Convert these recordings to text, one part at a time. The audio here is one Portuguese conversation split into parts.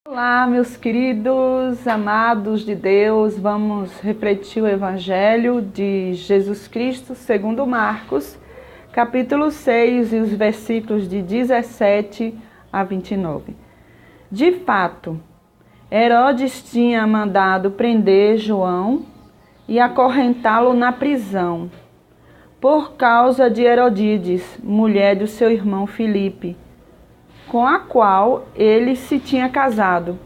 Olá, meus queridos, amados de Deus, vamos refletir o Evangelho de Jesus Cristo segundo Marcos, capítulo 6 e os versículos de 17 a 29. De fato, Herodes tinha mandado prender João e acorrentá-lo na prisão, por causa de Herodíades, mulher do seu irmão Filipe, com a qual ele se tinha casado.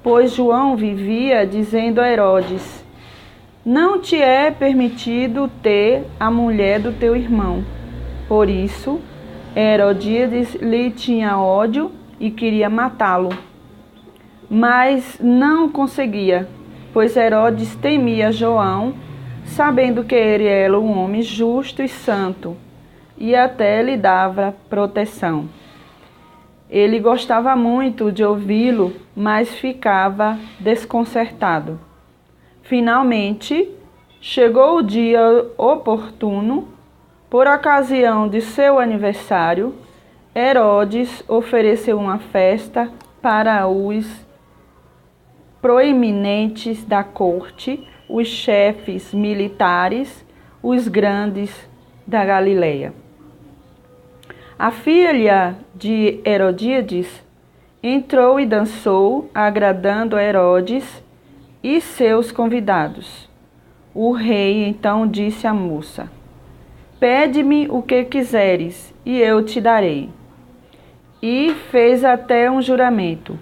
Pois João vivia dizendo a Herodes: não te é permitido ter a mulher do teu irmão. Por isso, Herodíades lhe tinha ódio e queria matá-lo. Mas não conseguia, pois Herodes temia João, sabendo que ele era um homem justo e santo, e até lhe dava proteção. Ele gostava muito de ouvi-lo, mas ficava desconcertado. Finalmente, chegou o dia oportuno. Por ocasião de seu aniversário, Herodes ofereceu uma festa para os proeminentes da corte, os chefes militares, os grandes da Galileia. A filha de Herodíades entrou e dançou, agradando a Herodes e seus convidados. O rei então disse à moça: pede-me o que quiseres, e eu te darei. E fez até um juramento: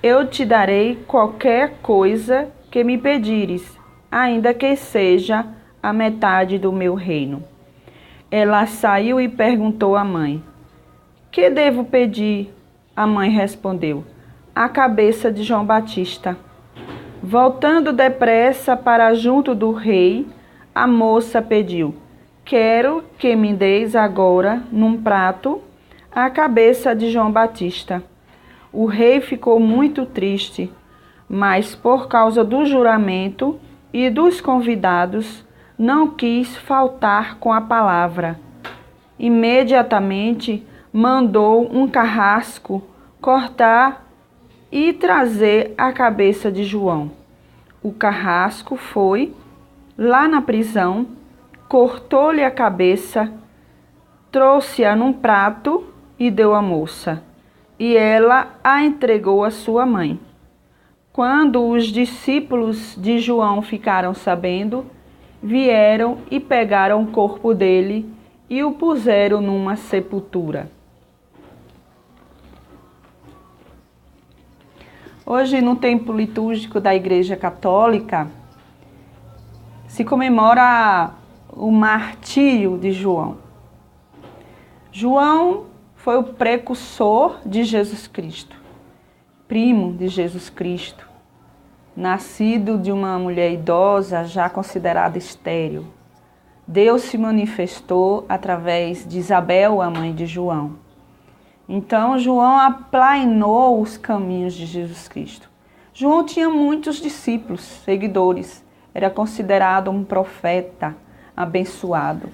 eu te darei qualquer coisa que me pedires, ainda que seja a metade do meu reino. Ela saiu e perguntou à mãe: que devo pedir? A mãe respondeu: a cabeça de João Batista. Voltando depressa para junto do rei, a moça pediu: quero que me deis agora, num prato, a cabeça de João Batista. O rei ficou muito triste, mas por causa do juramento e dos convidados, não quis faltar com a palavra. Imediatamente mandou um carrasco cortar e trazer a cabeça de João. O carrasco foi lá na prisão, cortou-lhe a cabeça, trouxe-a num prato e deu à moça, e ela a entregou à sua mãe. Quando os discípulos de João ficaram sabendo, vieram e pegaram o corpo dele e o puseram numa sepultura. Hoje, no tempo litúrgico da Igreja Católica, se comemora o martírio de João. João foi o precursor de Jesus Cristo, primo de Jesus Cristo, nascido de uma mulher idosa, já considerada estéril. Deus se manifestou através de Isabel, a mãe de João. Então, João aplainou os caminhos de Jesus Cristo. João tinha muitos discípulos, seguidores. Era considerado um profeta abençoado.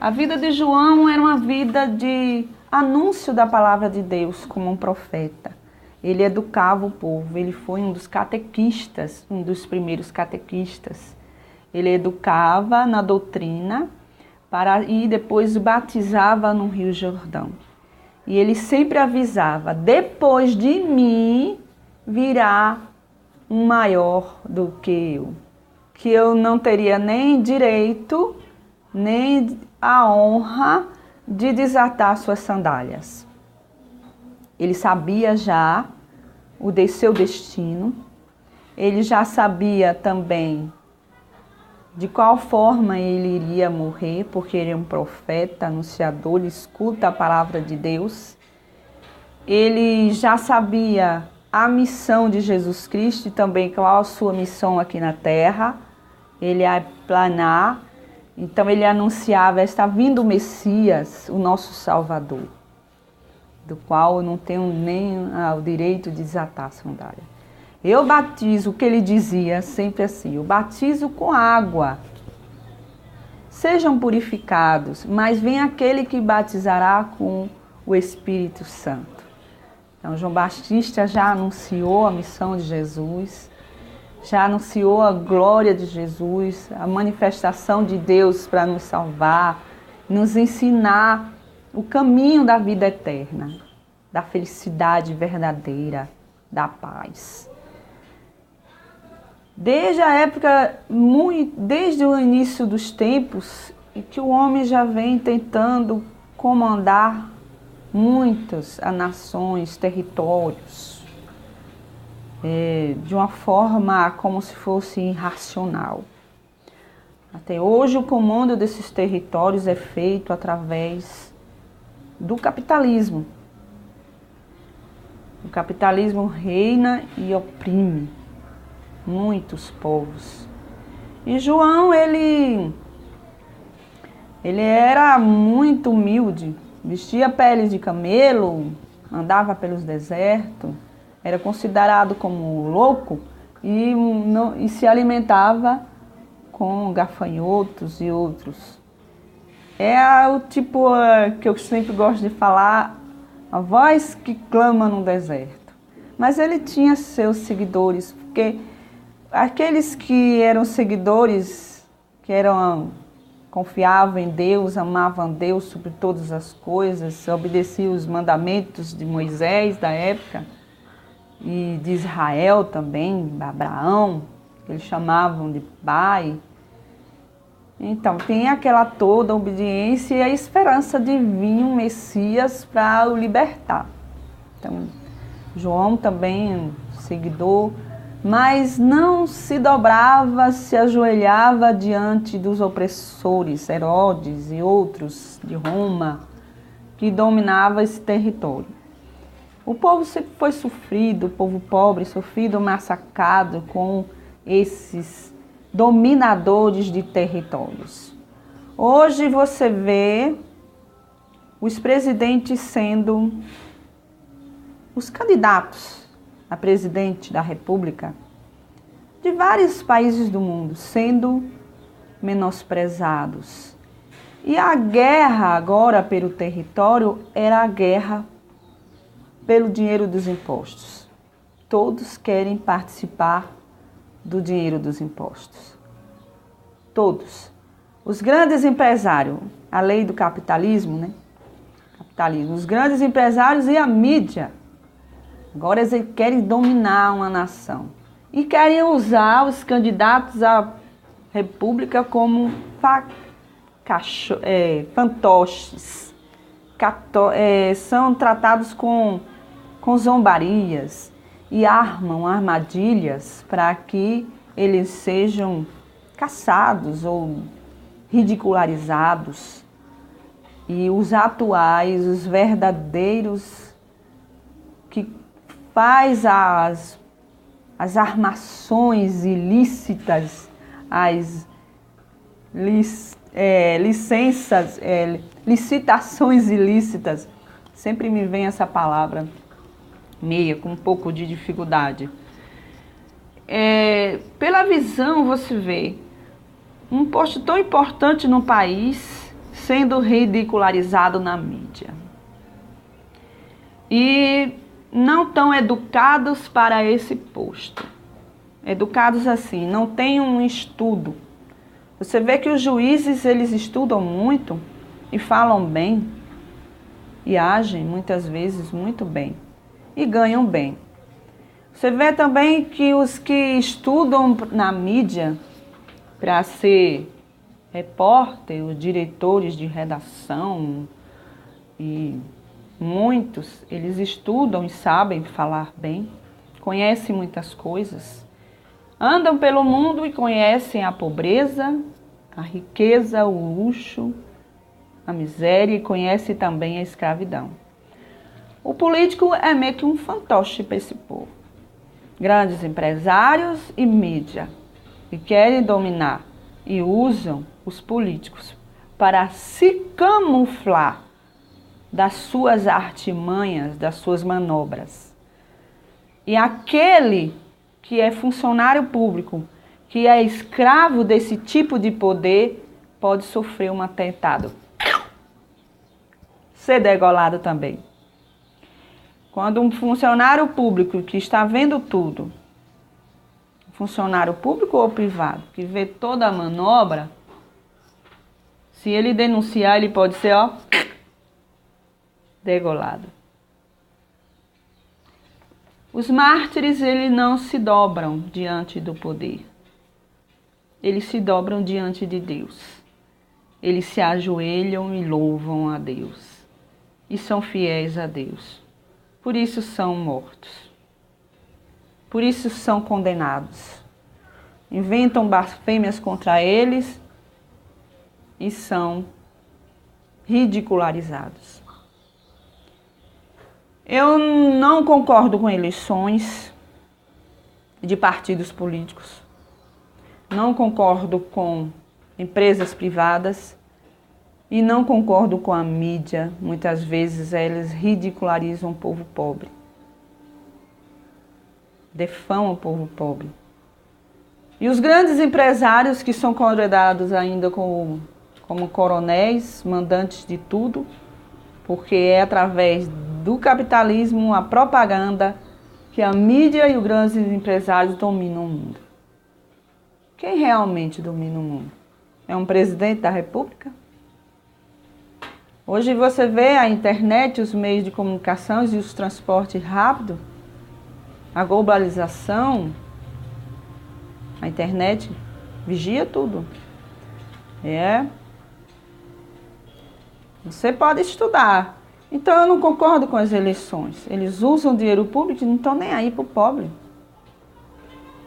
A vida de João era uma vida de anúncio da palavra de Deus como um profeta. Ele educava o povo, ele foi um dos catequistas, um dos primeiros catequistas. Ele educava na doutrina e depois batizava no Rio Jordão. E ele sempre avisava: depois de mim virá um maior do que eu não teria nem direito, nem a honra de desatar suas sandálias. Ele sabia já o seu destino, ele já sabia também de qual forma ele iria morrer, porque ele é um profeta, anunciador, ele escuta a palavra de Deus. Ele já sabia a missão de Jesus Cristo e também qual a sua missão aqui na terra. Ele ia planar, então ele anunciava: está vindo o Messias, o nosso Salvador, do qual eu não tenho nem o direito de desatar a sandália. Eu batizo, o que ele dizia sempre assim: eu batizo com água. Sejam purificados, mas vem aquele que batizará com o Espírito Santo. Então, João Batista já anunciou a missão de Jesus, já anunciou a glória de Jesus, a manifestação de Deus para nos salvar, nos ensinar o caminho da vida eterna, da felicidade verdadeira, da paz. Desde a época, desde o início dos tempos, que o homem já vem tentando comandar muitas nações, territórios, de uma forma como se fosse irracional. Até hoje o comando desses territórios é feito através do capitalismo. O capitalismo reina e oprime muitos povos. E João, ele era muito humilde, vestia peles de camelo, andava pelos desertos, era considerado como louco e se alimentava com gafanhotos e outros. É o tipo que eu sempre gosto de falar, a voz que clama no deserto. Mas ele tinha seus seguidores, porque aqueles que eram seguidores, confiavam em Deus, amavam Deus sobre todas as coisas, obedeciam os mandamentos de Moisés da época e de Israel também, Abraão, que eles chamavam de pai. Então, tem aquela toda obediência e a esperança de vir um Messias para o libertar. Então, João também, seguidor, mas não se dobrava, se ajoelhava diante dos opressores, Herodes e outros de Roma, que dominava esse território. O povo sempre foi sofrido, o povo pobre, sofrido, massacrado com esses dominadores de territórios. Hoje você vê os presidentes sendo os candidatos a presidente da República de vários países do mundo sendo menosprezados. E a guerra agora pelo território era a guerra pelo dinheiro dos impostos. Todos querem participar do dinheiro dos impostos. Todos. Os grandes empresários, a lei do capitalismo, né? Capitalismo. Os grandes empresários e a mídia. Agora eles querem dominar uma nação. E querem usar os candidatos à república como fantoches. São tratados com zombarias e armam armadilhas para que eles sejam caçados ou ridicularizados. E os atuais, os verdadeiros, que faz as armações ilícitas, as licitações ilícitas, sempre me vem essa palavra meia, com um pouco de dificuldade. Pela visão, você vê um posto tão importante no país sendo ridicularizado na mídia. E não tão educados para esse posto. Educados assim, não tem um estudo. Você vê que os juízes, eles estudam muito e falam bem e agem muitas vezes muito bem e ganham bem. Você vê também que os que estudam na mídia para ser repórter, os diretores de redação e muitos, eles estudam e sabem falar bem, conhecem muitas coisas, andam pelo mundo e conhecem a pobreza, a riqueza, o luxo, a miséria e conhecem também a escravidão. O político é meio que um fantoche para esse povo. Grandes empresários e mídia que querem dominar e usam os políticos para se camuflar das suas artimanhas, das suas manobras. E aquele que é funcionário público, que é escravo desse tipo de poder, pode sofrer um atentado. Ser degolado também. Quando um funcionário público que está vendo tudo, funcionário público ou privado, que vê toda a manobra, se ele denunciar, ele pode ser, degolado. Os mártires, eles não se dobram diante do poder. Eles se dobram diante de Deus. Eles se ajoelham e louvam a Deus. E são fiéis a Deus. Por isso são mortos. Por isso são condenados. Inventam blasfêmias contra eles e são ridicularizados. Eu não concordo com eleições de partidos políticos. Não concordo com empresas privadas. E não concordo com a mídia. Muitas vezes eles ridicularizam o povo pobre. Defamam o povo pobre. E os grandes empresários que são considerados ainda como coronéis, mandantes de tudo, porque é através do capitalismo, a propaganda, que a mídia e os grandes empresários dominam o mundo. Quem realmente domina o mundo? É um presidente da República? Hoje você vê a internet, os meios de comunicação e os transportes rápidos, a globalização, a internet vigia tudo. Você pode estudar. Então eu não concordo com as eleições. Eles usam dinheiro público e não estão nem aí para o pobre.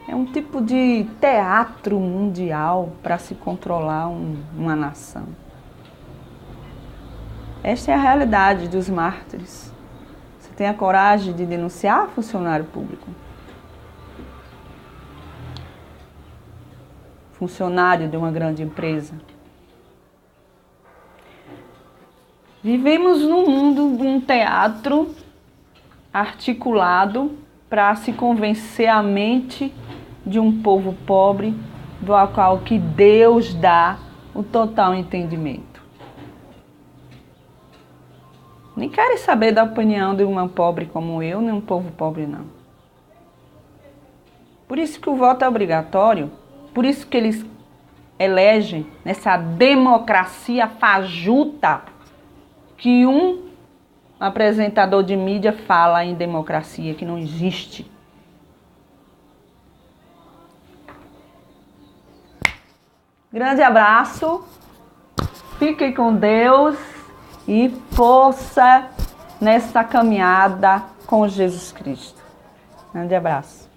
É um tipo de teatro mundial para se controlar uma nação. Esta é a realidade dos mártires. Você tem a coragem de denunciar funcionário público? Funcionário de uma grande empresa? Vivemos num mundo de um teatro articulado para se convencer a mente de um povo pobre, do qual que Deus dá o total entendimento. Nem querem saber da opinião de uma pobre como eu, nem um povo pobre, não. Por isso que o voto é obrigatório, por isso que eles elegem nessa democracia fajuta que um apresentador de mídia fala em democracia, que não existe. Grande abraço, fiquem com Deus e força nessa caminhada com Jesus Cristo. Grande abraço.